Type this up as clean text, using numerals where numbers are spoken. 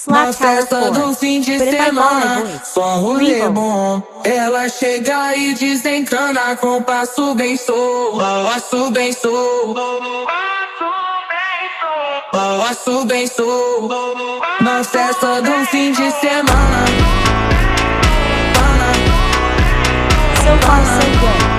Na Slap Tower festa 4. do fim de But if I follow my semana, voice. só rolê Revo. bom. Ela chega e desencana com passo bem sou, passo bem sou, passo bem sou. Na festa do fim de semana. So far, so good.